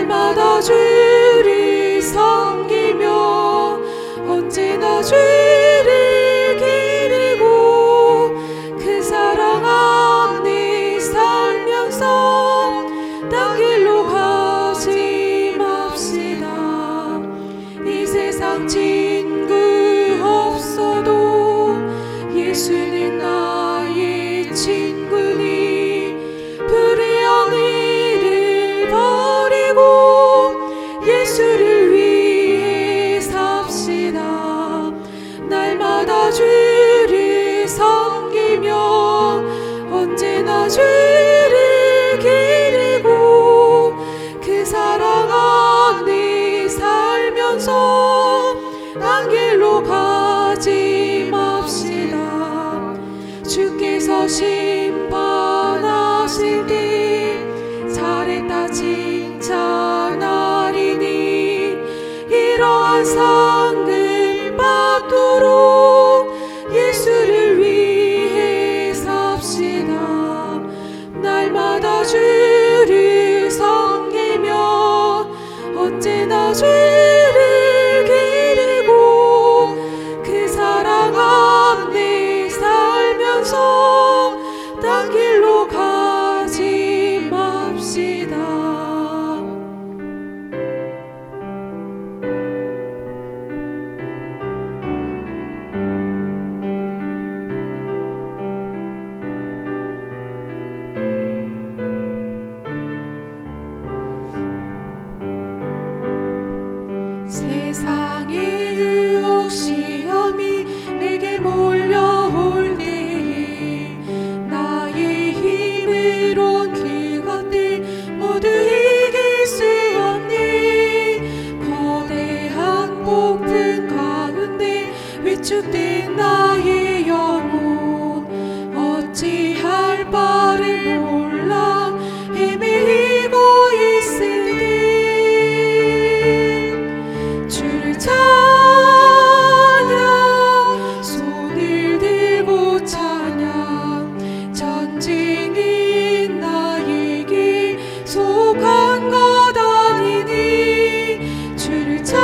날마다 주를 섬기며 언제나 주를 기리고 그 사랑 안에 살면서 딴 길로 가지 맙시다. 이 세상 친구 없어도 예수는 나의 친구니 불의한 일을 버리고 예수를 위해 삽시다. 날마다 주를 섬기며 언제나 주를 기리고 그 사랑 안에 살면서 딴 길로 가지 맙시다. 주께서 심판하실 때 잘했다 칭찬하리니 이러한 상을 받도록 예수를 위해 삽시다. 날마다 주를 섬기며 언제나 주를 기리고 그 사랑 안에 살면서 딴 길로 가지 맙시다. 세상의 유혹 시험이 내게 몰려올 때에 나의 힘으론 그것들 모두 이길 수 없니. 거대한 폭풍 가운데 위축된 나의 영혼 어찌할 바를 몰라 헤매이고 있으니 주를 찬양 손을 들고 찬양 전쟁인 나에게 속한 것 아니니 주를 찬양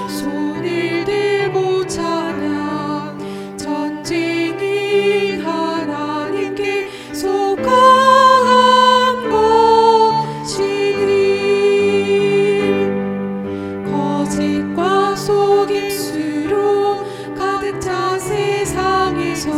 손을 들고 찬양 전쟁인 하나님께 속한 것이니 거짓과 속임수로 가득 찬 세상에서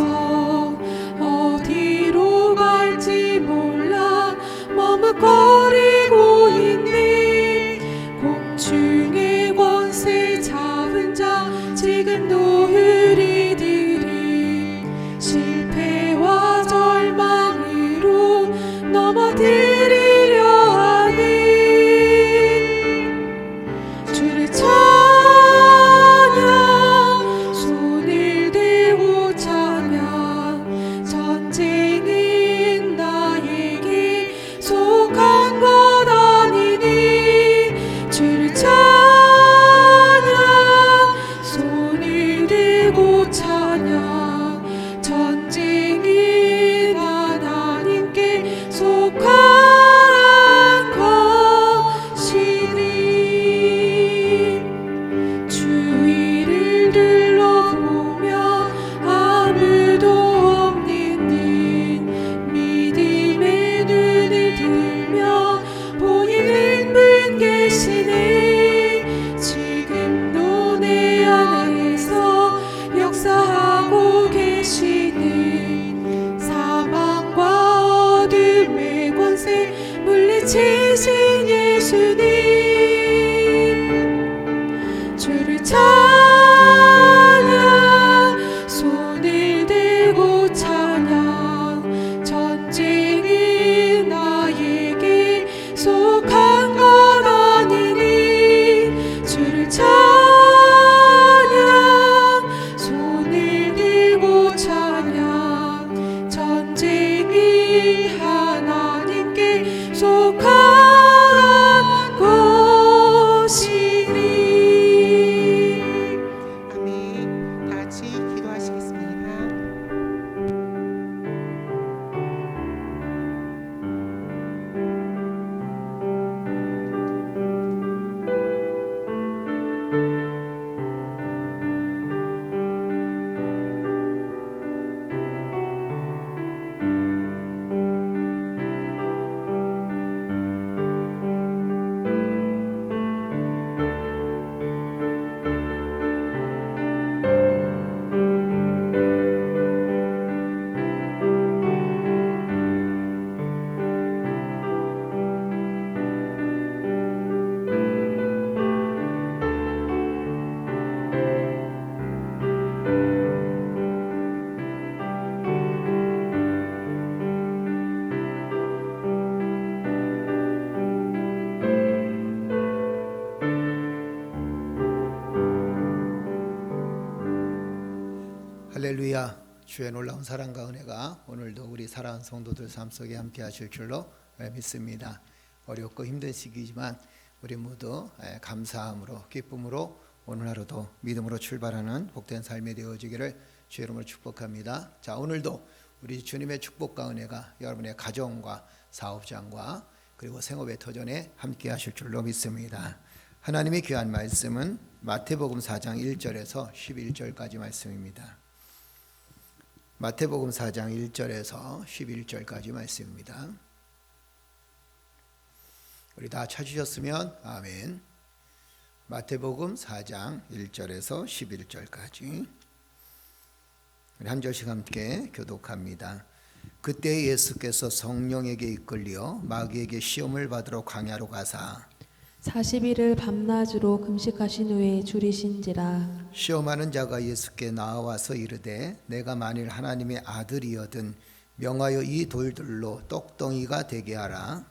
어디로 갈지 몰라 머뭇거리고 있니. 공중의 권세 잡은 자 지금도 우리들이 실패와 절망으로 넘어뜨리려 하니 주를 찬양 손을 들고 찬양 전쟁인 나에게 속한 것 아니니 주를 찬양 손을 들고 찬양 전쟁인 하나님께 속한 것이니. 주위를 둘러보며 아무도 없는 듯 믿음의 눈을 들며 보이는 분 계시네. 지금도 내 안에서 역사하고 계시는 사망과 어둠의 권세 물리치신 예수님 주를 찬양 손을 들고 찬양 전쟁인 나에게 속한 것 아니니 주를 찬양 손을 들고 찬양 전쟁인 하나님께 속한 것이니. 아멘. 다 같이 기도하시겠습니다. 주의 놀라운 사랑과 은혜가 오늘도 우리 사랑하는 성도들 삶 속에 함께 하실 줄로 믿습니다. 어렵고 힘든 시기지만 우리 모두 감사함으로 기쁨으로 오늘 하루도 믿음으로 출발하는 복된 삶이 되어지기를 주의 이름으로 축복합니다. 자, 오늘도 우리 주님의 축복과 은혜가 여러분의 가정과 사업장과 그리고 생업의 터전에 함께 하실 줄로 믿습니다. 하나님의 귀한 말씀은 마태복음 4장 1절에서 11절까지 말씀입니다. 마태복음 4장 1절에서 11절까지 말씀입니다. 우리 다 찾으셨으면 아멘. 마태복음 4장 1절에서 11절까지 우리 한 절씩 함께 교독합니다. 그때 예수께서 성령에게 이끌려 마귀에게 시험을 받으러 광야로 가사 40일을 밤낮으로 금식하신 후에 줄이신지라. 시험하는 자가 예수께 나와서 이르되 내가 만일 하나님의 아들이거든 명하여 이 돌들로 떡덩이가 되게 하라.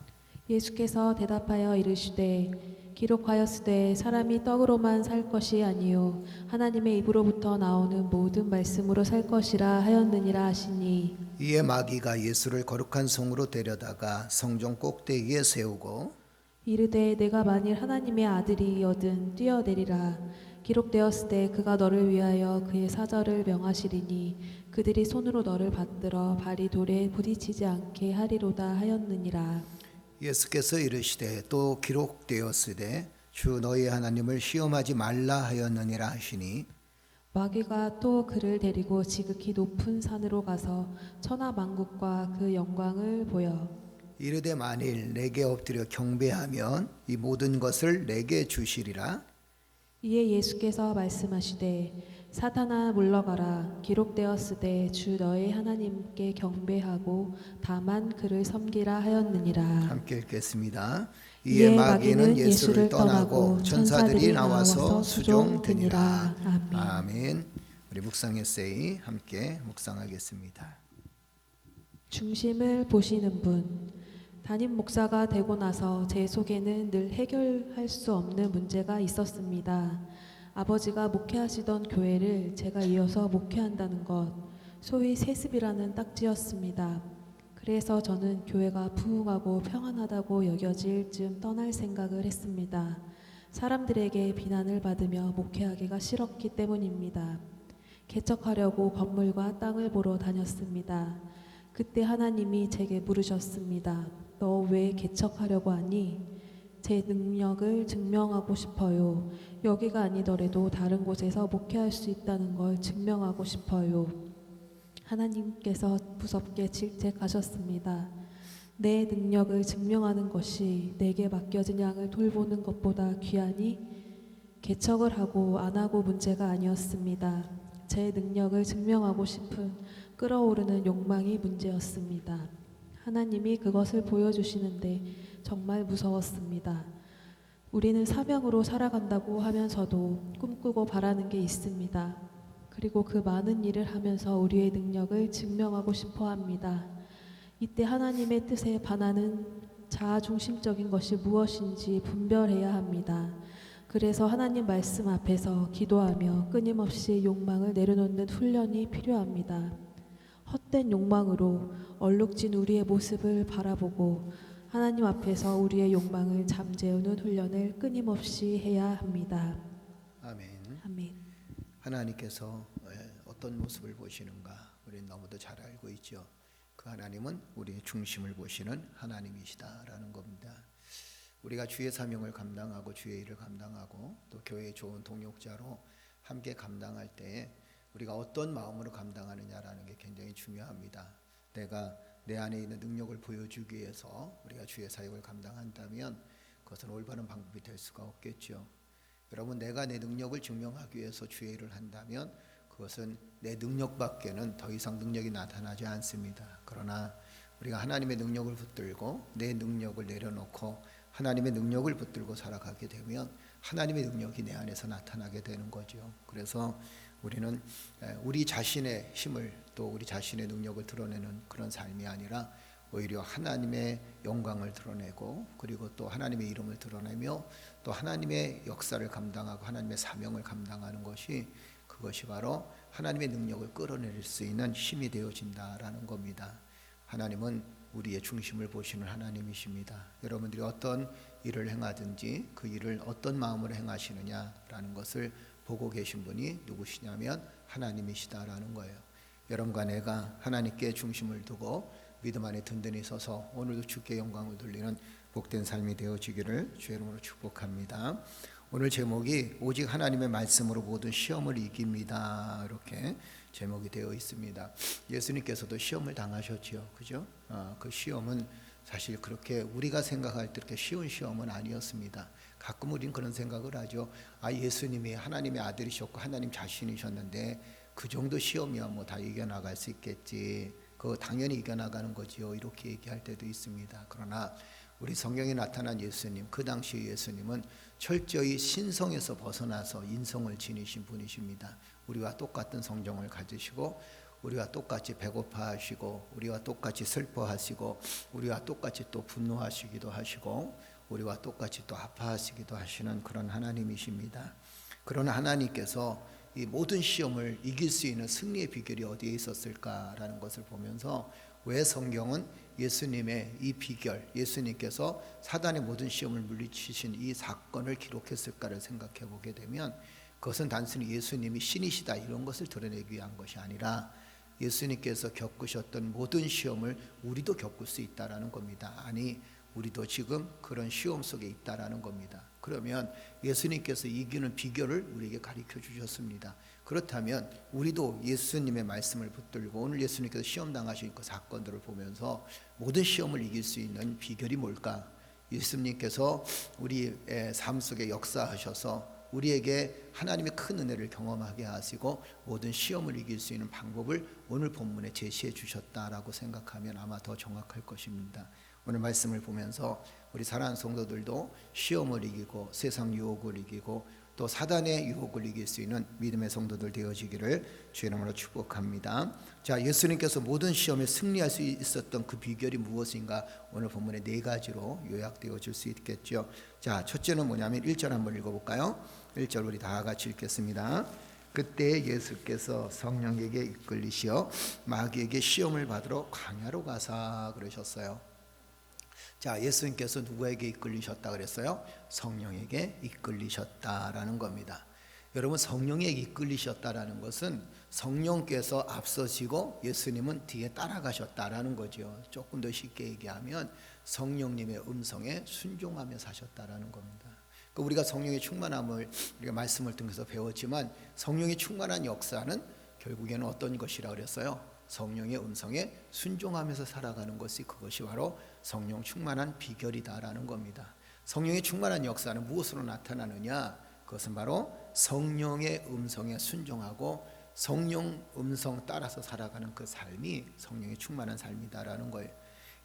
예수께서 대답하여 이르시되 기록하였으되 사람이 떡으로만 살 것이 아니요 하나님의 입으로부터 나오는 모든 말씀으로 살 것이라 하였느니라 하시니. 이에 마귀가 예수를 거룩한 성으로 데려다가 성전 꼭대기에 세우고 이르되 내가 만일 하나님의 아들이거든 뛰어내리라. 기록되었으되 그가 너를 위하여 그의 사절을 명하시리니 그들이 손으로 너를 받들어 발이 돌에 부딪히지 않게 하리로다 하였느니라. 예수께서 이르시되 또 기록되었으되 주 너희 하나님을 시험하지 말라 하였느니라 하시니 마귀가 또 그를 데리고 지극히 높은 산으로 가서 천하 만국과 그 영광을 보여 이르되 만일 내게 엎드려 경배하면 이 모든 것을 내게 주시리라. 이에 예수께서 말씀하시되 사탄아 물러가라. 기록되었으되 주 너의 하나님께 경배하고 다만 그를 섬기라 하였느니라. 함께 읽겠습니다. 이에 마귀는 예수를 떠나고 천사들이 나와서 수종드니라. 아멘. 우리 묵상 에세이 함께 묵상하겠습니다. 중심을 보시는 분. 담임 목사가 되고 나서 제 속에는 늘 해결할 수 없는 문제가 있었습니다. 아버지가 목회하시던 교회를 제가 이어서 목회한다는 것, 소위 세습이라는 딱지였습니다. 그래서 저는 교회가 부흥하고 평안하다고 여겨질 즈음 떠날 생각을 했습니다. 사람들에게 비난을 받으며 목회하기가 싫었기 때문입니다. 개척하려고 건물과 땅을 보러 다녔습니다. 그때 하나님이 제게 물으셨습니다. 너 왜 개척하려고 하니? 제 능력을 증명하고 싶어요. 여기가 아니더라도 다른 곳에서 목회할 수 있다는 걸 증명하고 싶어요. 하나님께서 무섭게 질책하셨습니다. 내 능력을 증명하는 것이 내게 맡겨진 양을 돌보는 것보다 귀하니 개척을 하고 안 하고 문제가 아니었습니다. 제 능력을 증명하고 싶은 끓어오르는 욕망이 문제였습니다. 하나님이 그것을 보여주시는데 정말 무서웠습니다. 우리는 사명으로 살아간다고 하면서도 꿈꾸고 바라는 게 있습니다. 그리고 그 많은 일을 하면서 우리의 능력을 증명하고 싶어 합니다. 이때 하나님의 뜻에 반하는 자아중심적인 것이 무엇인지 분별해야 합니다. 그래서 하나님 말씀 앞에서 기도하며 끊임없이 욕망을 내려놓는 훈련이 필요합니다. 헛된 욕망으로 얼룩진 우리의 모습을 바라보고 하나님 앞에서 우리의 욕망을 잠재우는 훈련을 끊임없이 해야 합니다. 아멘. 아멘. 하나님께서 어떤 모습을 보시는가 우리는 너무도 잘 알고 있죠. 그 하나님은 우리의 중심을 보시는 하나님이시다라는 겁니다. 우리가 주의 사명을 감당하고 주의 일을 감당하고 또 교회의 좋은 동역자로 함께 감당할 때에 우리가 어떤 마음으로 감당하느냐라는 게 굉장히 중요합니다. 내가 내 안에 있는 능력을 보여주기 위해서 우리가 주의 사역을 감당한다면 그것은 올바른 방법이 될 수가 없겠죠. 여러분, 내가 내 능력을 증명하기 위해서 주의 일을 한다면 그것은 내 능력밖에는 더 이상 능력이 나타나지 않습니다. 그러나 우리가 하나님의 능력을 붙들고 내 능력을 내려놓고 하나님의 능력을 붙들고 살아가게 되면 하나님의 능력이 내 안에서 나타나게 되는 거죠. 그래서 우리는 우리 자신의 힘을 또 우리 자신의 능력을 드러내는 그런 삶이 아니라 오히려 하나님의 영광을 드러내고 그리고 또 하나님의 이름을 드러내며 또 하나님의 역사를 감당하고 하나님의 사명을 감당하는 것이 그것이 바로 하나님의 능력을 끌어내릴 수 있는 힘이 되어진다라는 겁니다. 하나님은 우리의 중심을 보시는 하나님이십니다. 여러분들이 어떤 일을 행하든지 그 일을 어떤 마음으로 행하시느냐라는 것을 보고 계신 분이 누구시냐면 하나님이시다라는 거예요. 여러분과 내가 하나님께 중심을 두고 믿음 안에 든든히 서서 오늘도 주께 영광을 돌리는 복된 삶이 되어지기를 주의 이름으로 축복합니다. 오늘 제목이 오직 하나님의 말씀으로 모든 시험을 이깁니다. 이렇게 제목이 되어 있습니다. 예수님께서도 시험을 당하셨죠, 그죠? 그 시험은 사실 그렇게 우리가 생각할 때 그렇게 쉬운 시험은 아니었습니다. 가끔 우리는 그런 생각을 하죠. 예수님이 하나님의 아들이셨고 하나님 자신이셨는데 그 정도 시험이야 뭐 다 이겨나갈 수 있겠지. 그거 당연히 이겨나가는 거지요. 이렇게 얘기할 때도 있습니다. 그러나 우리 성경에 나타난 예수님, 그 당시 예수님은 철저히 신성에서 벗어나서 인성을 지니신 분이십니다. 우리와 똑같은 성정을 가지시고 우리와 똑같이 배고파하시고 우리와 똑같이 슬퍼하시고 우리와 똑같이 또 분노하시기도 하시고 우리와 똑같이 또 아파하시기도 하시는 그런 하나님이십니다. 그런 하나님께서 이 모든 시험을 이길 수 있는 승리의 비결이 어디에 있었을까라는 것을 보면서 왜 성경은 예수님의 이 비결, 예수님께서 사단의 모든 시험을 물리치신 이 사건을 기록했을까를 생각해 보게 되면 그것은 단순히 예수님이 신이시다 이런 것을 드러내기 위한 것이 아니라 예수님께서 겪으셨던 모든 시험을 우리도 겪을 수 있다라는 겁니다. 아니 우리도 지금 그런 시험 속에 있다라는 겁니다. 그러면 예수님께서 이기는 비결을 우리에게 가르쳐 주셨습니다. 그렇다면 우리도 예수님의 말씀을 붙들고 오늘 예수님께서 시험 당하신 그 사건들을 보면서 모든 시험을 이길 수 있는 비결이 뭘까? 예수님께서 우리의 삶 속에 역사하셔서 우리에게 하나님의 큰 은혜를 경험하게 하시고 모든 시험을 이길 수 있는 방법을 오늘 본문에 제시해 주셨다라고 생각하면 아마 더 정확할 것입니다. 오늘 말씀을 보면서 우리 사랑하는 성도들도 시험을 이기고 세상 유혹을 이기고 또 사단의 유혹을 이길 수 있는 믿음의 성도들 되어지기를 주의 이름으로 축복합니다. 자, 예수님께서 모든 시험에 승리할 수 있었던 그 비결이 무엇인가 오늘 본문에 네 가지로 요약되어 줄 수 있겠죠. 자, 첫째는 뭐냐면 1절 한번 읽어볼까요? 1절 우리 다 같이 읽겠습니다. 그때 예수께서 성령에게 이끌리시어 마귀에게 시험을 받으러 광야로 가사 그러셨어요. 자, 예수님께서 누구에게 이끌리셨다 그랬어요? 성령에게 이끌리셨다라는 겁니다. 여러분, 성령에게 이끌리셨다라는 것은 성령께서 앞서시고 예수님은 뒤에 따라가셨다라는 거죠. 조금 더 쉽게 얘기하면 성령님의 음성에 순종하며 사셨다라는 겁니다. 우리가 성령의 충만함을 우리가 말씀을 통해서 배웠지만 성령의 충만한 역사는 결국에는 어떤 것이라 그랬어요? 성령의 음성에 순종하면서 살아가는 것이 그것이 바로 성령 충만한 비결이다라는 겁니다. 성령의 충만한 역사는 무엇으로 나타나느냐? 그것은 바로 성령의 음성에 순종하고 성령 음성 따라서 살아가는 그 삶이 성령의 충만한 삶이다라는 거예요.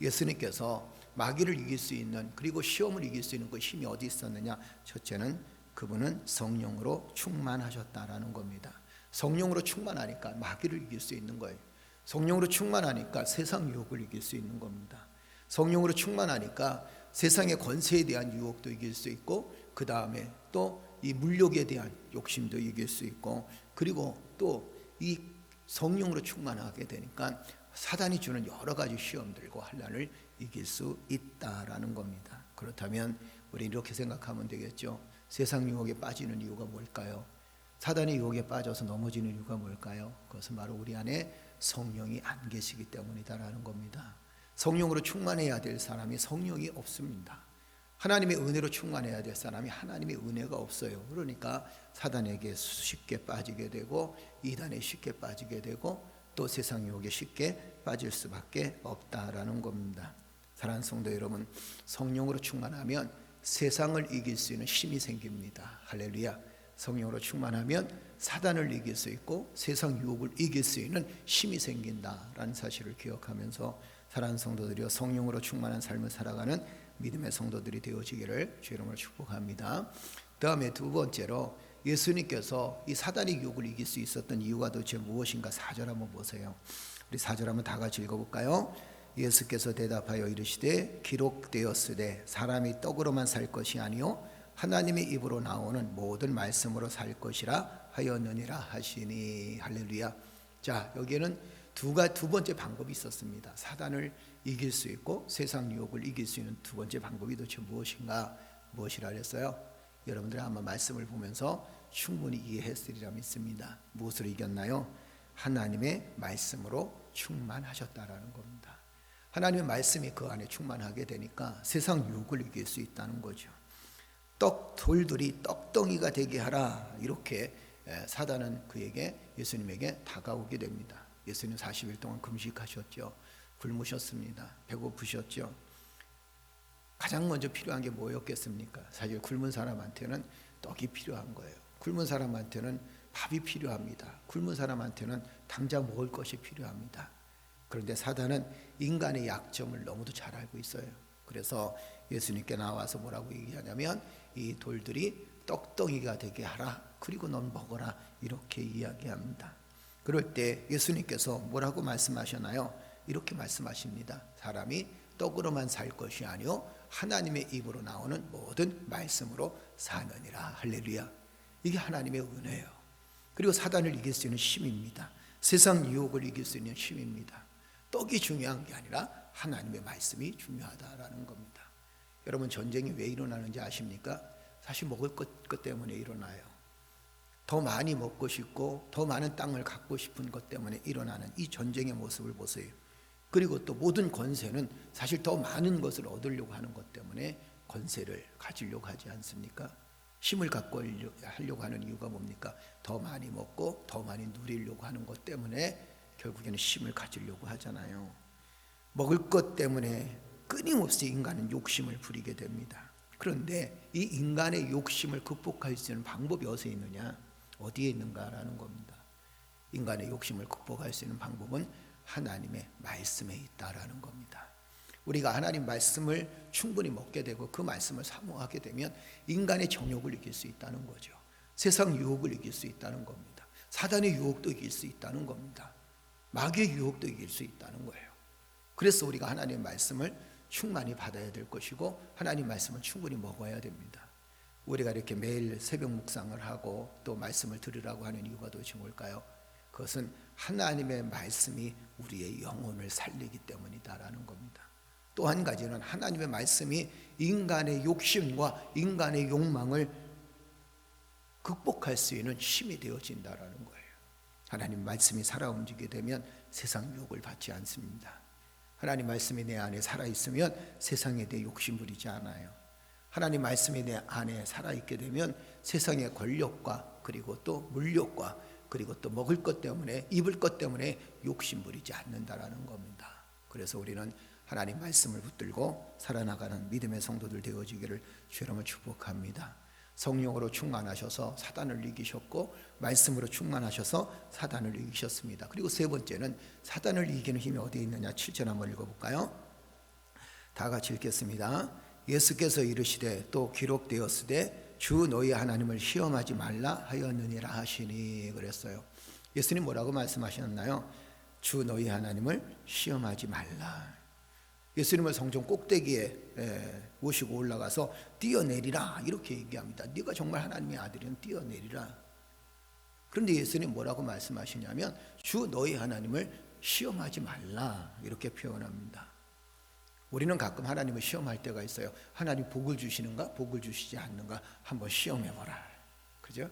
예수님께서 마귀를 이길 수 있는 그리고 시험을 이길 수 있는 그 힘이 어디 있었느냐? 첫째는 그분은 성령으로 충만하셨다라는 겁니다. 성령으로 충만하니까 마귀를 이길 수 있는 거예요. 성령으로 충만하니까 세상 유혹을 이길 수 있는 겁니다. 성령으로 충만하니까 세상의 권세에 대한 유혹도 이길 수 있고 그 다음에 또 이 물욕에 대한 욕심도 이길 수 있고 그리고 또 이 성령으로 충만하게 되니까 사단이 주는 여러 가지 시험들과 환난을 이길 수 있다라는 겁니다. 그렇다면 우리 이렇게 생각하면 되겠죠. 세상 유혹에 빠지는 이유가 뭘까요? 사단의 유혹에 빠져서 넘어지는 이유가 뭘까요? 그것은 바로 우리 안에 성령이 안 계시기 때문이다라는 겁니다. 성령으로 충만해야 될 사람이 성령이 없습니다. 하나님의 은혜로 충만해야 될 사람이 하나님의 은혜가 없어요. 그러니까 사단에게 쉽게 빠지게 되고 이단에 쉽게 빠지게 되고 또 세상 유혹에 쉽게 빠질 수밖에 없다라는 겁니다. 사랑하는 성도 여러분, 성령으로 충만하면 세상을 이길 수 있는 힘이 생깁니다. 할렐루야. 성령으로 충만하면 사단을 이길 수 있고 세상 유혹을 이길 수 있는 힘이 생긴다라는 사실을 기억하면서 사랑하는 성도들이여 성령으로 충만한 삶을 살아가는 믿음의 성도들이 되어지기를 주의 이름으로 축복합니다. 다음에 두 번째로 예수님께서 이 사단의 유혹을 이길 수 있었던 이유가 도대체 무엇인가? 4절 한번 보세요. 우리 4절 한번 다 같이 읽어볼까요? 예수께서 대답하여 이르시되 기록되었으되 사람이 떡으로만 살 것이 아니요 하나님의 입으로 나오는 모든 말씀으로 살 것이라 하였느니라 하시니. 할렐루야. 자, 여기에는 두 번째 방법이 있었습니다. 사단을 이길 수 있고 세상 유혹을 이길 수 있는 두 번째 방법이 도대체 무엇인가, 무엇이라 그랬어요? 여러분들이 아마 말씀을 보면서 충분히 이해했으리라 믿습니다. 무엇으로 이겼나요? 하나님의 말씀으로 충만하셨다라는 겁니다. 하나님의 말씀이 그 안에 충만하게 되니까 세상 유혹을 이길 수 있다는 거죠. 돌들이 떡덩이가 되게 하라, 이렇게 사단은 예수님에게 다가오게 됩니다. 예수님 40일 동안 금식하셨죠. 굶으셨습니다. 배고프셨죠. 가장 먼저 필요한 게 뭐였겠습니까? 사실 굶은 사람한테는 떡이 필요한 거예요. 굶은 사람한테는 밥이 필요합니다. 굶은 사람한테는 당장 먹을 것이 필요합니다. 그런데 사단은 인간의 약점을 너무도 잘 알고 있어요. 그래서 예수님께 나와서 뭐라고 얘기하냐면 이 돌들이 떡덩이가 되게 하라, 그리고 넌 먹어라, 이렇게 이야기합니다. 그럴 때 예수님께서 뭐라고 말씀하셨나요? 이렇게 말씀하십니다. 사람이 떡으로만 살 것이 아니요 하나님의 입으로 나오는 모든 말씀으로 사느니라. 할렐루야. 이게 하나님의 은혜예요. 그리고 사단을 이길 수 있는 힘입니다. 세상 유혹을 이길 수 있는 힘입니다. 떡이 중요한 게 아니라 하나님의 말씀이 중요하다라는 겁니다. 여러분, 전쟁이 왜 일어나는지 아십니까? 사실 먹을 것 때문에 일어나요. 더 많이 먹고 싶고 더 많은 땅을 갖고 싶은 것 때문에 일어나는 이 전쟁의 모습을 보세요. 그리고 또 모든 권세는 사실 더 많은 것을 얻으려고 하는 것 때문에 권세를 가지려고 하지 않습니까? 힘을 갖고 하려고 하는 이유가 뭡니까? 더 많이 먹고 더 많이 누리려고 하는 것 때문에 결국에는 힘을 가지려고 하잖아요. 먹을 것 때문에 끊임없이 인간은 욕심을 부리게 됩니다. 그런데 이 인간의 욕심을 극복할 수 있는 방법이 어디에 있느냐? 어디에 있는가라는 겁니다. 인간의 욕심을 극복할 수 있는 방법은 하나님의 말씀에 있다라는 겁니다. 우리가 하나님 말씀을 충분히 먹게 되고 그 말씀을 사모하게 되면 인간의 정욕을 이길 수 있다는 거죠. 세상 유혹을 이길 수 있다는 겁니다. 사단의 유혹도 이길 수 있다는 겁니다. 마귀의 유혹도 이길 수 있다는 거예요. 그래서 우리가 하나님의 말씀을 충만히 받아야 될 것이고 하나님 말씀을 충분히 먹어야 됩니다. 우리가 이렇게 매일 새벽 묵상을 하고 또 말씀을 들으라고 하는 이유가 도대체 뭘까요? 그것은 하나님의 말씀이 우리의 영혼을 살리기 때문이다라는 겁니다. 또 한 가지는 하나님의 말씀이 인간의 욕심과 인간의 욕망을 극복할 수 있는 힘이 되어진다라는 거예요. 하나님 말씀이 살아 움직이게 되면 세상 유혹을 받지 않습니다. 하나님 말씀이 내 안에 살아있으면 세상에 대해 욕심 부리지 않아요. 하나님 말씀이 내 안에 살아있게 되면 세상의 권력과 그리고 또 물욕과 그리고 또 먹을 것 때문에 입을 것 때문에 욕심 부리지 않는다라는 겁니다. 그래서 우리는 하나님 말씀을 붙들고 살아나가는 믿음의 성도들 되어지기를 주의 이름으로 축복합니다. 성령으로 충만하셔서 사단을 이기셨고 말씀으로 충만하셔서 사단을 이기셨습니다. 그리고 세 번째는 사단을 이기는 힘이 어디에 있느냐? 7절 한번 읽어볼까요? 다 같이 읽겠습니다. 예수께서 이르시되 또 기록되었으되 주 너희 하나님을 시험하지 말라 하였느니라 하시니. 그랬어요. 예수님 뭐라고 말씀하셨나요? 주 너희 하나님을 시험하지 말라. 예수님을 성전 꼭대기에 모시고 올라가서 뛰어내리라 이렇게 얘기합니다. 네가 정말 하나님의 아들이면 뛰어내리라. 그런데 예수님 뭐라고 말씀하시냐면 주 너희 하나님을 시험하지 말라 이렇게 표현합니다. 우리는 가끔 하나님을 시험할 때가 있어요. 하나님 복을 주시는가 복을 주시지 않는가 한번 시험해보라. 그죠?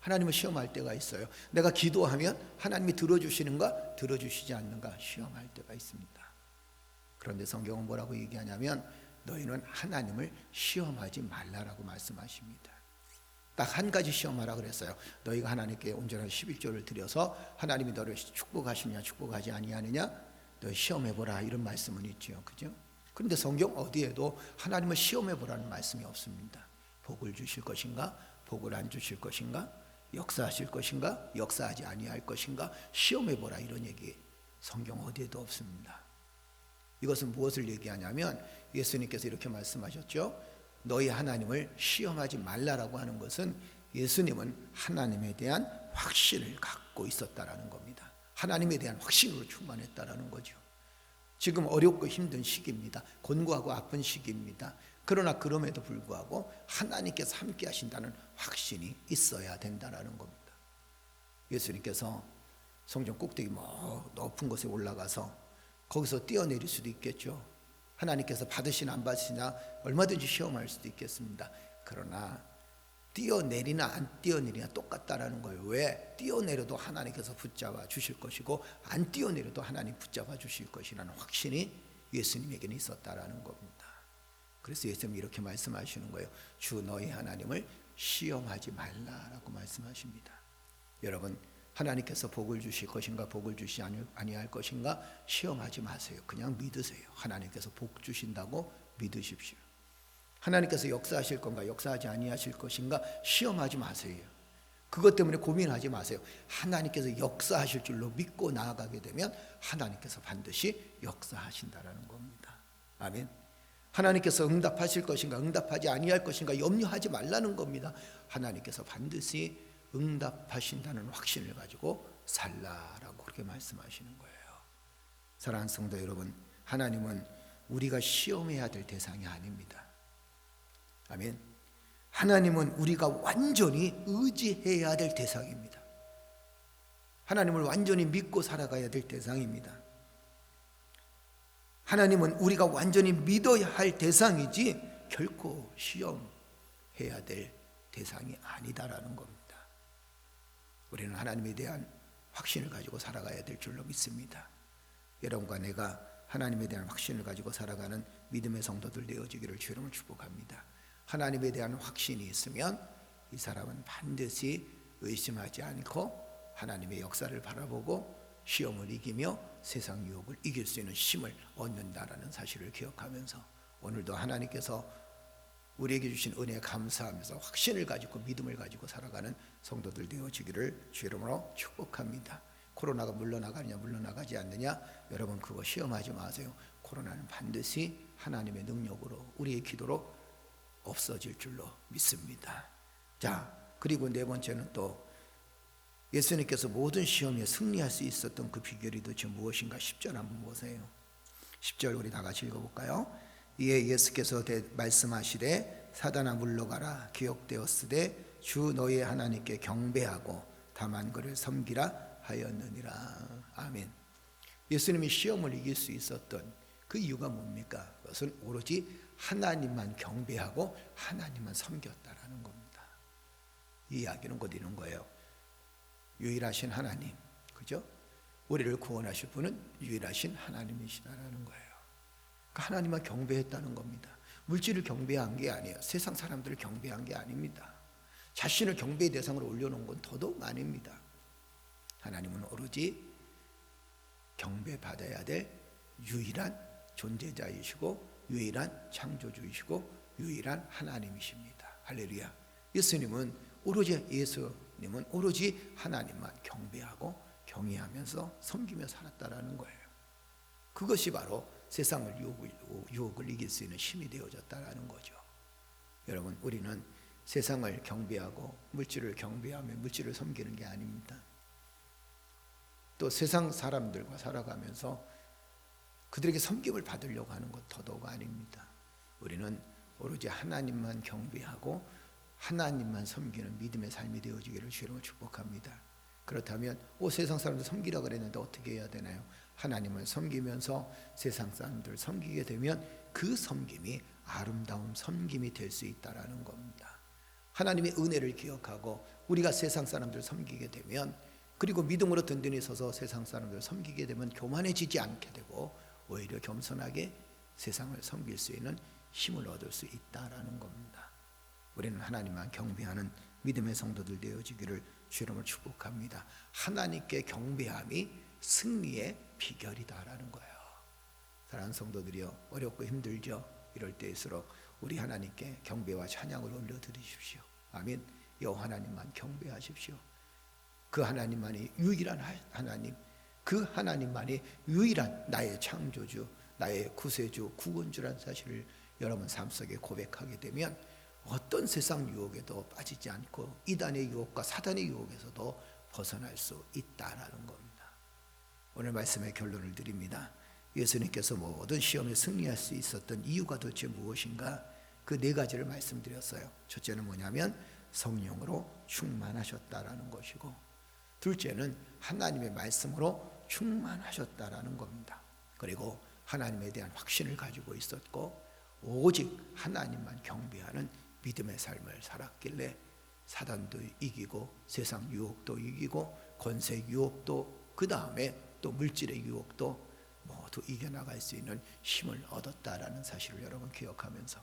하나님을 시험할 때가 있어요. 내가 기도하면 하나님이 들어주시는가 들어주시지 않는가 시험할 때가 있습니다. 그런데 성경은 뭐라고 얘기하냐면 너희는 하나님을 시험하지 말라라고 말씀하십니다. 딱 한 가지 시험하라 그랬어요. 너희가 하나님께 온전한 11조를 드려서 하나님이 너를 축복하시느냐 축복하지 아니하느냐 너희 시험해보라 이런 말씀은 있죠. 그죠? 그런데 성경 어디에도 하나님을 시험해보라는 말씀이 없습니다. 복을 주실 것인가 복을 안 주실 것인가 역사하실 것인가 역사하지 아니할 것인가 시험해보라 이런 얘기 성경 어디에도 없습니다. 이것은 무엇을 얘기하냐면 예수님께서 이렇게 말씀하셨죠. 너희 하나님을 시험하지 말라라고 하는 것은 예수님은 하나님에 대한 확신을 갖고 있었다라는 겁니다. 하나님에 대한 확신으로 충만했다라는 거죠. 지금 어렵고 힘든 시기입니다. 곤고하고 아픈 시기입니다. 그러나 그럼에도 불구하고 하나님께서 함께 하신다는 확신이 있어야 된다는 겁니다. 예수님께서 성전 꼭대기 높은 곳에 올라가서 거기서 뛰어내릴 수도 있겠죠. 하나님께서 받으시나 안 받으시나 얼마든지 시험할 수도 있겠습니다. 그러나 뛰어내리나 안 뛰어내리나 똑같다라는 거예요. 왜? 뛰어내려도 하나님께서 붙잡아 주실 것이고 안 뛰어내려도 하나님 붙잡아 주실 것이라는 확신이 예수님에게는 있었다라는 겁니다. 그래서 예수님이 이렇게 말씀하시는 거예요. 주 너희 하나님을 시험하지 말라라고 말씀하십니다. 여러분, 하나님께서 복을 주실 것인가 복을 주시지 아니할 것인가 시험하지 마세요. 그냥 믿으세요. 하나님께서 복 주신다고 믿으십시오. 하나님께서 역사하실 건가 역사하지 아니하실 것인가 시험하지 마세요. 그것 때문에 고민하지 마세요. 하나님께서 역사하실 줄로 믿고 나아가게 되면 하나님께서 반드시 역사하신다라는 겁니다. 아멘. 하나님께서 응답하실 것인가 응답하지 아니할 것인가 염려하지 말라는 겁니다. 하나님께서 반드시 응답하신다는 확신을 가지고 살라라고 그렇게 말씀하시는 거예요. 사랑하는 성도 여러분, 하나님은 우리가 시험해야 될 대상이 아닙니다. 아멘. 하나님은 우리가 완전히 의지해야 될 대상입니다. 하나님을 완전히 믿고 살아가야 될 대상입니다. 하나님은 우리가 완전히 믿어야 할 대상이지 결코 시험해야 될 대상이 아니다라는 겁니다. 우리는 하나님에 대한 확신을 가지고 살아가야 될 줄로 믿습니다. 여러분과 내가 하나님에 대한 확신을 가지고 살아가는 믿음의 성도들 되어지기를 주의 이름으로 축복합니다. 하나님에 대한 확신이 있으면 이 사람은 반드시 의심하지 않고 하나님의 역사를 바라보고 시험을 이기며 세상 유혹을 이길 수 있는 힘을 얻는다라는 사실을 기억하면서 오늘도 하나님께서 우리에게 주신 은혜에 감사하면서 확신을 가지고 믿음을 가지고 살아가는 성도들 되어지기를 주의 이름으로 축복합니다. 코로나가 물러나가느냐 물러나가지 않느냐 여러분 그거 시험하지 마세요. 코로나는 반드시 하나님의 능력으로 우리의 기도로 없어질 줄로 믿습니다. 자, 그리고 네 번째는 또 예수님께서 모든 시험에 승리할 수 있었던 그 비결이 도대체 무엇인가 10절 한번 보세요. 10절 우리 다 같이 읽어볼까요? 이에 예수께서 말씀하시되 사단아 물러가라 기록되었으되 주 너의 하나님께 경배하고 다만 그를 섬기라 하였느니라. 아멘. 예수님이 시험을 이길 수 있었던 그 이유가 뭡니까? 그것은 오로지 하나님만 경배하고 하나님만 섬겼다라는 겁니다. 이 이야기는 곧 이런 거예요. 유일하신 하나님, 그죠? 우리를 구원하실 분은 유일하신 하나님이시다라는 거예요. 그러니까 하나님만 경배했다는 겁니다. 물질을 경배한 게 아니에요. 세상 사람들을 경배한 게 아닙니다. 자신을 경배의 대상으로 올려놓은 건 더더욱 아닙니다. 하나님은 오로지 경배받아야 될 유일한 존재자이시고 유일한 창조주이시고 유일한 하나님이십니다. 할렐루야. 예수님은 오로지 하나님만 경배하고 경외하면서 섬기며 살았다라는 거예요. 그것이 바로 세상을 유혹을 이길 수 있는 힘이 되어졌다라는 거죠. 여러분, 우리는 세상을 경배하고 물질을 경배하며 물질을 섬기는 게 아닙니다. 또 세상 사람들과 살아가면서 그들에게 섬김을 받으려고 하는 것 더더욱 아닙니다. 우리는 오로지 하나님만 경배하고 하나님만 섬기는 믿음의 삶이 되어지기를 주님을 축복합니다. 그렇다면 세상 사람들 섬기라 그랬는데 어떻게 해야 되나요? 하나님을 섬기면서 세상 사람들 섬기게 되면 그 섬김이 아름다운 섬김이 될 수 있다라는 겁니다. 하나님의 은혜를 기억하고 우리가 세상 사람들 섬기게 되면 그리고 믿음으로 든든히 서서 세상 사람들 섬기게 되면 교만해지지 않게 되고 오히려 겸손하게 세상을 섬길 수 있는 힘을 얻을 수 있다라는 겁니다. 우리는 하나님만 경배하는 믿음의 성도들 되어지기를 주님을 축복합니다. 하나님께 경배함이 승리의 비결이다라는 거예요. 사랑하는 성도들이여, 어렵고 힘들죠? 이럴 때일수록 우리 하나님께 경배와 찬양을 올려드리십시오. 아멘. 여호와 하나님만 경배하십시오. 그 하나님만이 유일한 하나님, 그 하나님만이 유일한 나의 창조주, 나의 구세주, 구원주라는 사실을 여러분 삶 속에 고백하게 되면 어떤 세상 유혹에도 빠지지 않고 이단의 유혹과 사단의 유혹에서도 벗어날 수 있다라는 겁니다. 오늘 말씀의 결론을 드립니다. 예수님께서 모든 시험에 승리할 수 있었던 이유가 도대체 무엇인가? 그 네 가지를 말씀드렸어요. 첫째는 뭐냐면 성령으로 충만하셨다라는 것이고, 둘째는 하나님의 말씀으로 충만하셨다라는 겁니다. 그리고 하나님에 대한 확신을 가지고 있었고, 오직 하나님만 경배하는 믿음의 삶을 살았길래 사단도 이기고 세상 유혹도 이기고 권세 유혹도, 그 다음에 또 물질의 유혹도 모두 이겨나갈 수 있는 힘을 얻었다라는 사실을 여러분 기억하면서,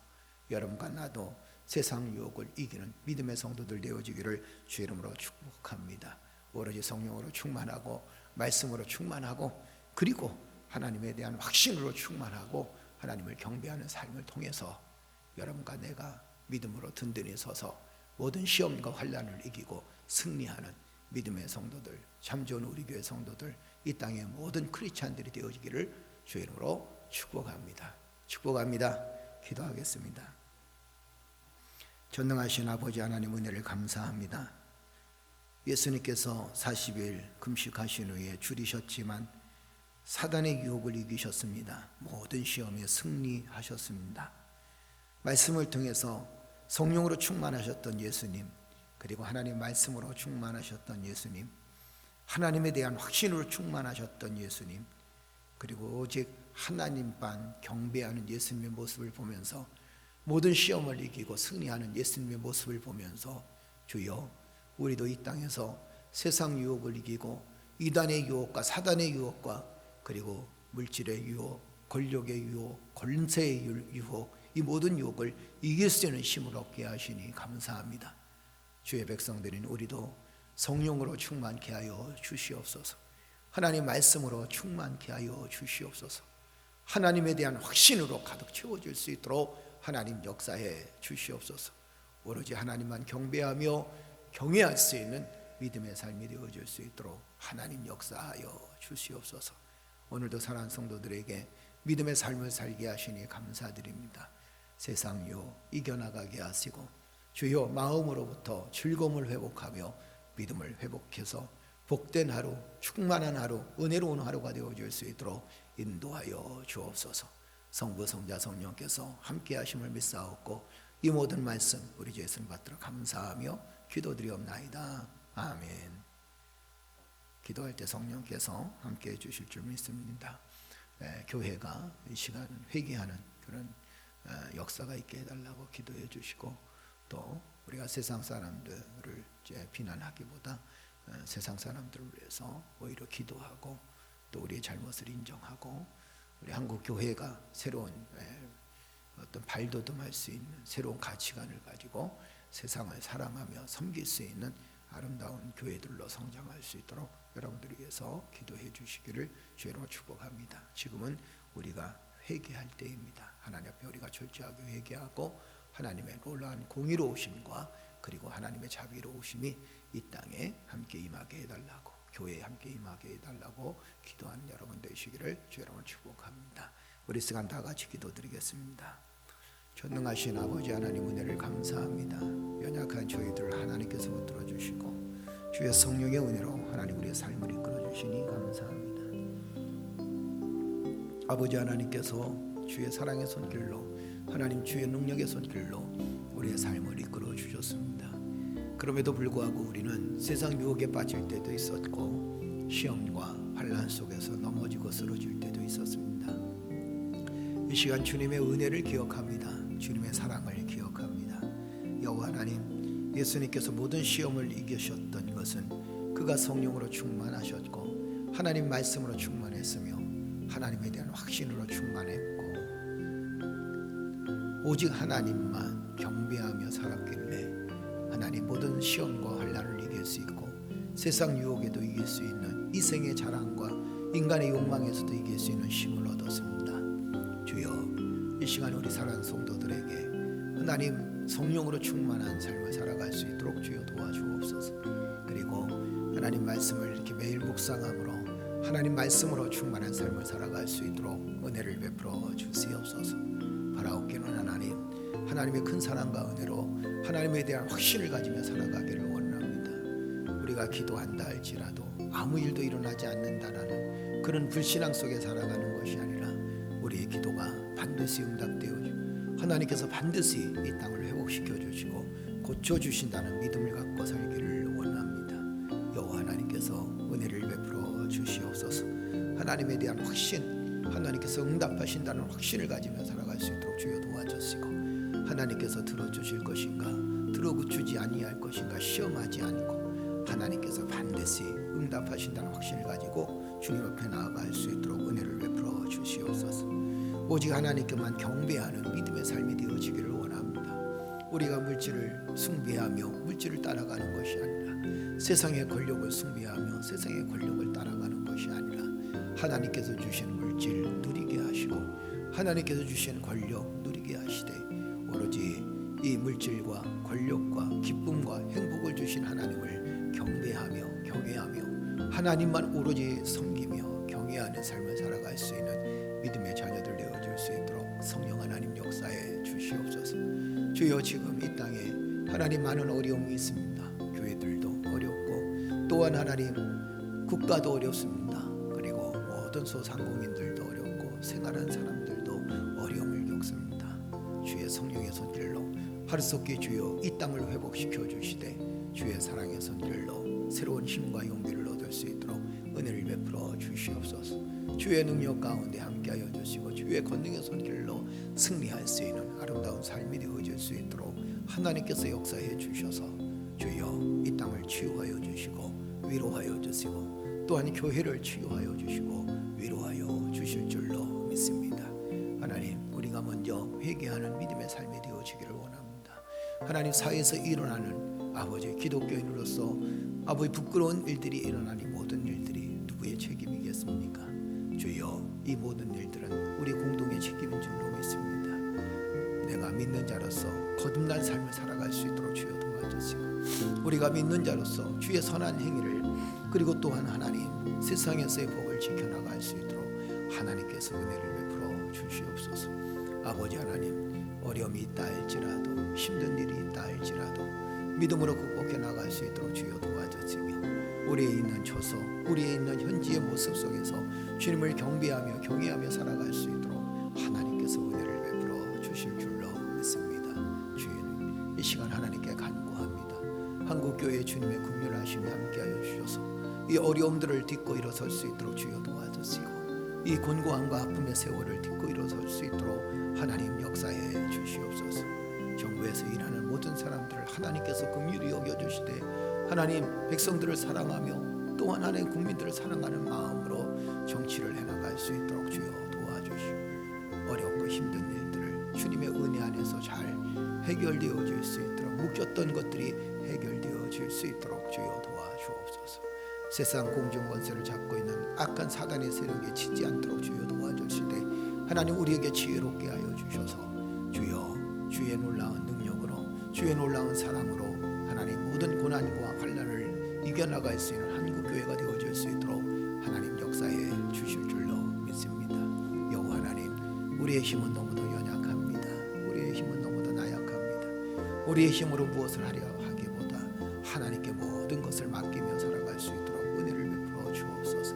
여러분과 나도 세상 유혹을 이기는 믿음의 성도들 되어지기를 주 이름으로 축복합니다. 오로지 성령으로 충만하고 말씀으로 충만하고, 그리고 하나님에 대한 확신으로 충만하고 하나님을 경배하는 삶을 통해서 여러분과 내가 믿음으로 든든히 서서 모든 시험과 환난을 이기고 승리하는 믿음의 성도들, 참 좋은 우리 교회 성도들, 이 땅의 모든 크리스찬들이 되어지기를 주 이름으로 축복합니다. 축복합니다. 기도하겠습니다. 전능하신 아버지 하나님, 은혜를 감사합니다. 예수님께서 40일 금식하신 후에 줄이셨지만 사단의 유혹을 이기셨습니다. 모든 시험에 승리하셨습니다. 말씀을 통해서 성령으로 충만하셨던 예수님, 그리고 하나님 말씀으로 충만하셨던 예수님, 하나님에 대한 확신으로 충만하셨던 예수님, 그리고 오직 하나님만 경배하는 예수님의 모습을 보면서 모든 시험을 이기고 승리하는 예수님의 모습을 보면서, 주여, 우리도 이 땅에서 세상 유혹을 이기고 이단의 유혹과 사단의 유혹과 그리고 물질의 유혹, 권력의 유혹, 권세의 유혹, 이 모든 유혹을 이길 수 있는 힘을 얻게 하시니 감사합니다. 주의 백성들인 우리도 성령으로 충만케 하여 주시옵소서. 하나님 말씀으로 충만케 하여 주시옵소서. 하나님에 대한 확신으로 가득 채워질 수 있도록 하나님 역사해 주시옵소서. 오로지 하나님만 경배하며 경외할 수 있는 믿음의 삶이 되어질 수 있도록 하나님 역사하여 주시옵소서. 오늘도 사랑하는 성도들에게 믿음의 삶을 살게 하시니 감사드립니다. 세상 유혹 이겨나가게 하시고, 주여, 마음으로부터 즐거움을 회복하며 믿음을 회복해서 복된 하루, 충만한 하루, 은혜로운 하루가 되어질 수 있도록 인도하여 주옵소서. 성부, 성자, 성령께서 함께 하심을 믿사옵고 이 모든 말씀 우리 주 예수님 받들어 감사하며 기도드리옵나이다. 아멘. 기도할 때 성령께서 함께 해주실 줄 믿습니다. 교회가 이 시간 회개하는 그런 역사가 있게 해달라고 기도해 주시고, 또 우리가 세상 사람들을 비난하기보다 세상 새삼들을 위해서 오히려 기도하고, 또 우리의 잘못을 인정하고, 우리 한국 교회가 새로운 어떤 발돋움할 수 있는 새로운 가치관을 가지고 세상을 사랑하며 섬길 수 있는 아름다운 교회들로 성장할 수 있도록 여러분들을 위해서 기도해 주시기를 주로 축복합니다. 지금은 우리가 회개할 때입니다. 하나님 앞에 우리가 철저하게 회개하고 하나님의 놀라운 공의로우심과 그리고 하나님의 자비로우심이 이 땅에 함께 임하게 해달라고, 교회에 함께 임하게 해달라고 기도하는 여러분 되시기를 주 여러분 축복합니다. 우리 시간 다 같이 기도드리겠습니다. 전능하신 아버지 하나님, 은혜를 감사합니다. 연약한 저희들 하나님께서 붙들어 주시고 주의 성령의 은혜로 하나님 우리의 삶을 이끌어 주시니 감사합니다. 아버지 하나님께서 주의 사랑의 손길로, 하나님 주의 능력의 손길로 우리의 삶을 이끌어 주셨습니다. 그럼에도 불구하고 우리는 세상 유혹에 빠질 때도 있었고 시험과 환난 속에서 넘어지고 쓰러질 때도 있었습니다. 이 시간 주님의 은혜를 기억합니다. 주님의 사랑을 기억합니다. 여호와 하나님, 예수님께서 모든 시험을 이기셨던 것은 그가 성령으로 충만하셨고 하나님 말씀으로 충만했으며 하나님에 대한 확신으로 충만했고 오직 하나님만 경배하며 살았길래 하나님 모든 시험과 환난을 이길 수 있고 세상 유혹에도 이길 수 있는 이생의 자랑과 인간의 욕망에서도 이길 수 있는 힘을 얻었습니다. 주여, 이 시간 우리 사랑하는 성도들에게 하나님 성령으로 충만한 삶을 살아갈 수 있도록 주여 도와주옵소서. 그리고 하나님 말씀을 이렇게 매일 묵상함으로 하나님 말씀으로 충만한 삶을 살아갈 수 있도록 은혜를 베풀어 주시옵소서. 바라옵기는 하나님의 큰 사랑과 은혜로 하나님에 대한 확신을 가지며 살아가기를 원합니다. 우리가 기도한다 할지라도 아무 일도 일어나지 않는다라는 그런 불신앙 속에 살아가는 것이 아니라 우리의 기도가 반드시 응답되어 하나님께서 반드시 이 땅을 회복시켜 주시고 고쳐 주신다는 믿음을 갖고 살기를 원합니다. 여호와 하나님께서 은혜를 베풀어 주시옵소서. 하나님에 대한 확신, 하나님께서 응답하신다는 확신을 가지며 살아갈 수 있도록 주여 도와주시고, 하나님께서 들어주실 것인가, 들어주지 아니할 것인가 시험하지 않고 하나님께서 반드시 응답하신다는 확신을 가지고 주님 앞에 나아갈 수 있도록 은혜를 베풀어 주시옵소서. 오직 하나님께만 경배하는 믿음의 삶이 되어지기를 원합니다. 우리가 물질을 숭배하며 물질을 따라가는 것이 아니라, 세상의 권력을 숭배하며 세상의 권력을 따라가는 것이 아니라, 하나님께서 주시는 물질 누리게 하시고 하나님께서 주시는 권력 누리게 하시되, 오로지 이 물질과 권력과 기쁨과 행복을 주신 하나님을 경배하며 경외하며 하나님만 오로지 섬기며 경외하는 삶을 살아갈 수 있는 믿음의 자녀들 되어줄 수 있도록 성령 하나님 역사해 주시옵소서. 주여, 지금 이 땅에 하나님 많은 어려움이 있습니다. 교회들도 어렵고 또한 하나님 국가도 어렵습니다. 그리고 모든 소상공인들도 어렵고 생활하는 사람들도 어려움을 겪습니다. 주의 성령의 손길로 하루속히 주여 이 땅을 회복시켜 주시되, 주의 사랑의 손길로 새로운 힘과 용기를 얻을 수 있도록 은혜를 베풀어 주시옵소서. 주의 능력 가운데 함께하여 주시고 주의 권능의 손길로 승리할 수 있는 아름다운 삶이 되어질 수 있도록 하나님께서 역사해 주셔서 주여 이 땅을 치유하여 주시고 위로하여 주시고, 또한 교회를 치유하여 주시고 위로하여 주실 줄로 믿습니다. 하나님, 우리가 먼저 회개하는 믿음의 삶이 되어지기를 원합니다. 하나님, 사회에서 일어나는 아버지 기독교인으로서 아버지 부끄러운 일들이 일어나니 모든 일들이 누구의 책임이겠습니까? 주여, 이 모든 일들은 우리 공동의 책임인 줄로 믿습니다. 내가 믿는 자로서 거듭난 삶을 살아갈 수 있도록 주여 도와주시고, 우리가 믿는 자로서 주의 선한 행위를, 그리고 또한 하나님 세상에서의 복을 지켜나갈 수 있도록 하나님께서 은혜를 베풀어 주시옵소서. 아버지 하나님, 어려움이 있다 할지라도, 힘든 일이 있다 할지라도 믿음으로 극복해 나갈 수 있도록 주여 도와주시며, 우리의 있는 처소, 우리의 있는 현지의 모습 속에서 주님을 경배하며 경외하며 살아갈 수 있도록 하나님께서 은혜를 베풀어 주실 줄로 믿습니다. 주님, 이 시간 하나님께 간구합니다. 한국교회 주님의 긍휼하심에 함께하여 주셔서 이 어려움들을 딛고 일어설 수 있도록 주여 도와주시고, 이 곤고함과 아픔의 세월을 딛고 일어설 수 있도록 하나님 역사해 주시옵소서. 정부에서 일하는 모든 사람들을 하나님께서 긍휼히 여겨주시되, 하나님 백성들을 사랑하며 또한 하나님 국민들을 사랑하는 마음으로 정치를 해나갈 수 있도록 주여 도와주시오. 어렵고 힘든 일들을 주님의 은혜 안에서 잘 해결되어질 수 있도록, 묶였던 것들이 해결되어질 수 있도록 주여 도와주옵소서. 세상 공중 권세를 잡고 있는 악한 사단의 세력에 치지 않도록 주여 도와주시되, 하나님 우리에게 지혜롭게 하여 주셔서 주여 주의 놀라운 능력으로, 주의 놀라운 사랑으로 하나님 모든 고난과 환난을 이겨나갈 수 있는 한국교회가 되어질 수 있도록 하나님 역사해 주실 줄로 믿습니다. 여호와 하나님, 우리의 힘은 너무도 연약합니다. 우리의 힘은 너무도 나약합니다. 우리의 힘으로 무엇을 하려 하기보다 하나님께 모든 것을 맡기며 살아갈 수 있도록 은혜를 베풀어 주옵소서.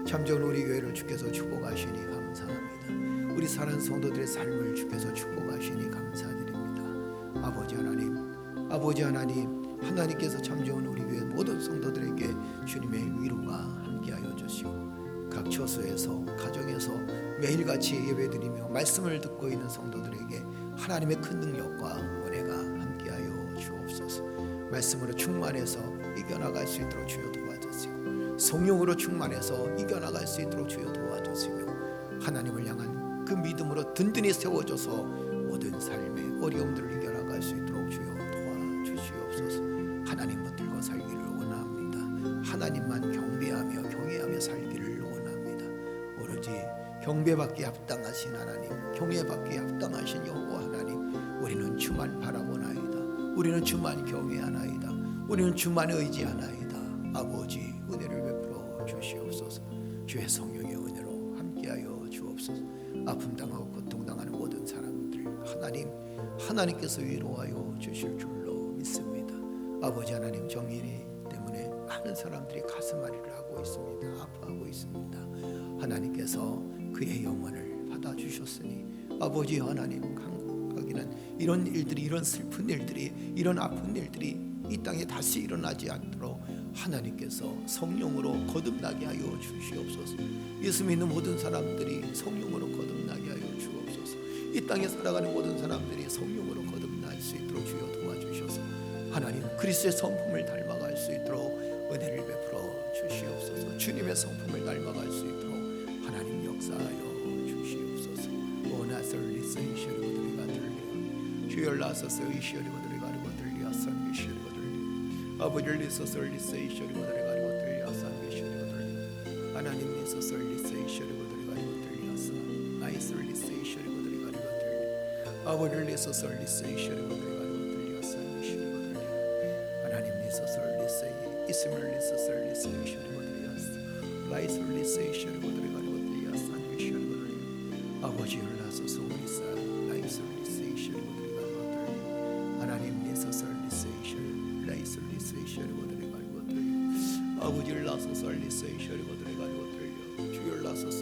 참전 우리 교회를 주께서 축복하시니 감사합니다. 우리 사는 성도들의 삶을 주께서 축복하시니 감사드립니다. 아버지 하나님, 하나님께서 참좋은 우리 교회 모든 성도들에게 주님의 위로가 함께하여 주시고, 각 처소에서 가정에서 매일같이 예배드리며 말씀을 듣고 있는 성도들에게 하나님의 큰 능력과 은혜가 함께하여 주옵소서. 말씀으로 충만해서 이겨나갈 수 있도록 주여 도와주시고, 성령으로 충만해서 이겨나갈 수 있도록 주여 도와주시며, 하나님을 향한 그 믿음으로 든든히 세워져서 모든 삶의 어려움들을 이겨나갈 수 있도록 주여 도와주시옵소서. 하나님 붙들고 살기를 원합니다. 하나님만 경배하며 경외하며 살기를 원합니다. 오로지 경배받기 합당하신 하나님, 경외받기 합당하신 여호와 하나님, 우리는 주만 바라보나이다. 우리는 주만 경외하나이다. 우리는 주만 의지하나이다. 아버지, 은혜를 베풀어 주시옵소서. 주의 성령의 은혜로 함께하여 주옵소서. 아픔 당하고 고통 당하는 모든 사람들 하나님께서 위로하여 주실 줄로 믿습니다. 아버지 하나님, 정인이 때문에 많은 사람들이 가슴앓이를 하고 있습니다. 아파하고 있습니다. 하나님께서 그의 영혼을 받아주셨으니 아버지 하나님, 한국하기는 이런 일들이, 이런 슬픈 일들이, 이런 아픈 일들이 이 땅에 다시 일어나지 않도록 하나님께서 성령으로 거듭나게 하여 주시옵소서. 예수 믿는 모든 사람들이 성령으로 거듭나게 하여 주옵소서. 이 땅에 살아가는 모든 사람들이 성령으로 거듭날 수 있도록 주여 도와주셔서 하나님 그리스도의 성품을 닮아갈 수 있도록 은혜를 베풀어 주시옵소서. 주님의 성품을 닮아갈 수 있도록 하나님 역사하여 주시옵소서. 오나설리 세이셔리고들이가 들려 주여 라서서 이시어리고들이 가리고 들려 산비시어리고 들려 아버지를 리서설리 세이셔리고들이 가리고 들려 산비시어리고 들려 하나님 리서설리 세이셔리고들이 가리고 들려 산 나이설리 세이셔리고들이 가리고 들려 아버지를 리서설리 세이셔리고들이 가리고 들려 산비시어리고 들려 하나님 리서설리 세이 이스물 리서설리 세이셔리고 라이슬리 세이셔리고들이 가리고 들려 산비시어리고 들려 아버지 열나서서 우리사 라이슬리 세이셔리고들이 가리고 들려 하나님 리서설리 세이셔 라이슬리 세이셔리고들이 가리고 들려 아버지 열나서서 리세이셔리고들이 가리고 들려 주 열나서서